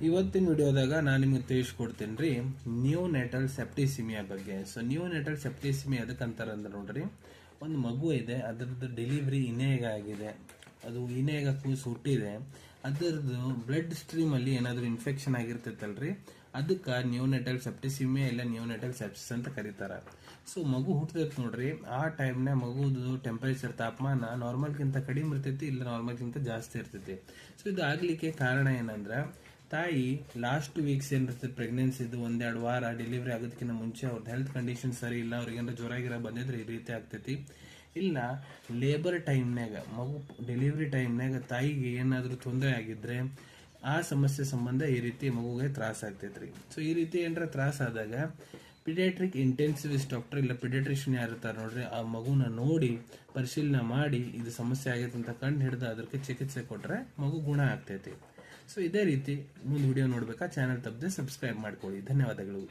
ಇವತ್ತಿನ ವಿಡಿಯೋದಾಗ ನಾನು ನಿಮಗೆ ತಿಳಿಸ್ಕೊಡ್ತೀನಿ ರೀ ನ್ಯೂನೆಟಲ್ ಸೆಪ್ಟಿಸಿಮಿಯಾ ಬಗ್ಗೆ. ಸೊ ನ್ಯೂನೆಟಲ್ ಸೆಪ್ಟಿಸಿಮಿಯಾ ಅದಕ್ಕಂತಾರಂದ್ರೆ ನೋಡ್ರಿ, ಒಂದು ಮಗು ಇದೆ, ಅದರದ್ದು ಡೆಲಿವರಿ ಇನೇಗ ಆಗಿದೆ, ಅದು ಇನೇಗ ಕೂಸು ಹುಟ್ಟಿದೆ, ಅದರದ್ದು ಬ್ಲಡ್ ಸ್ಟ್ರೀಮ್ ಅಲ್ಲಿ ಏನಾದರೂ ಇನ್ಫೆಕ್ಷನ್ ಆಗಿರ್ತೈತಲ್ರಿ, ಅದಕ್ಕೆ ನ್ಯೂನೆಟಲ್ ಸೆಪ್ಟಿಸಿಮಿಯಾ ಇಲ್ಲ ನ್ಯೂನೆಟಲ್ ಸೆಪ್ಸಿಸ್ ಅಂತ ಕರೀತಾರ. ಸೊ ಮಗು ಹುಟ್ಟತೈತೆ ನೋಡ್ರಿ, ಆ ಟೈಮ್ನ ಮಗುದು ಟೆಂಪರೇಚರ್ ತಾಪಮಾನ ನಾರ್ಮಲ್ಗಿಂತ ಕಡಿಮೆ ಇರ್ತೈತಿ, ಇಲ್ಲ ನಾರ್ಮಲ್ಗಿಂತ ಜಾಸ್ತಿ ಇರ್ತೈತಿ. ಸೊ ಇದು ಆಗ್ಲಿಕ್ಕೆ ಕಾರಣ ಏನಂದ್ರೆ, ತಾಯಿ ಲಾಸ್ಟ್ ವೀಕ್ಸ್ ಏನಿರ್ತದೆ ಪ್ರೆಗ್ನೆನ್ಸಿದು ಒಂದೆರಡು ವಾರ ಡೆಲಿವರಿ ಆಗೋದಕ್ಕಿಂತ ಮುಂಚೆ ಅವ್ರದ್ದು ಹೆಲ್ತ್ ಕಂಡೀಷನ್ ಸರಿ ಇಲ್ಲ, ಅವ್ರಿಗೆ ಏನಾರ ಜ್ವರ ಗಿರ ಬಂದಿದ್ರೆ ಈ ರೀತಿ ಆಗ್ತೈತಿ. ಇಲ್ಲ ಲೇಬರ್ ಟೈಮ್ನಾಗ ಮಗು ಡೆಲಿವರಿ ಟೈಮ್ನಾಗ ತಾಯಿಗೆ ಏನಾದರೂ ತೊಂದರೆ ಆಗಿದ್ರೆ ಆ ಸಮಸ್ಯೆ ಸಂಬಂಧ ಈ ರೀತಿ ಮಗುಗೆ ತ್ರಾಸ ಆಗ್ತೈತ್ರಿ. ಸೊ ಈ ರೀತಿ ಏನಾರ ತ್ರಾಸ ಆದಾಗ ಪಿಡಿಯಾಟ್ರಿಕ್ ಇಂಟೆನ್ಸಿವಿಸ್ಟ್ ಡಾಕ್ಟರ್ ಇಲ್ಲ ಪಿಡಿಯಾಟ್ರಿಷಿಯನ್ ಯಾರಿರ್ತಾರೆ ನೋಡ್ರಿ, ಆ ಮಗುನ ನೋಡಿ ಪರಿಶೀಲನೆ ಮಾಡಿ ಇದು ಸಮಸ್ಯೆ ಆಗೈತೆ ಅಂತ ಕಂಡು ಹಿಡಿದು ಅದಕ್ಕೆ ಚಿಕಿತ್ಸೆ ಕೊಟ್ರೆ ಮಗು ಗುಣ ಆಗ್ತೈತಿ. ಸೊ ಇದೇ ರೀತಿ ಮುಂದೆ ವಿಡಿಯೋ ನೋಡ್ಬೇಕಾ ಚಾನಲ್ ತಪ್ಪದೆ ಸಬ್ಸ್ಕ್ರೈಬ್ ಮಾಡ್ಕೊಳ್ಳಿ. ಧನ್ಯವಾದಗಳು.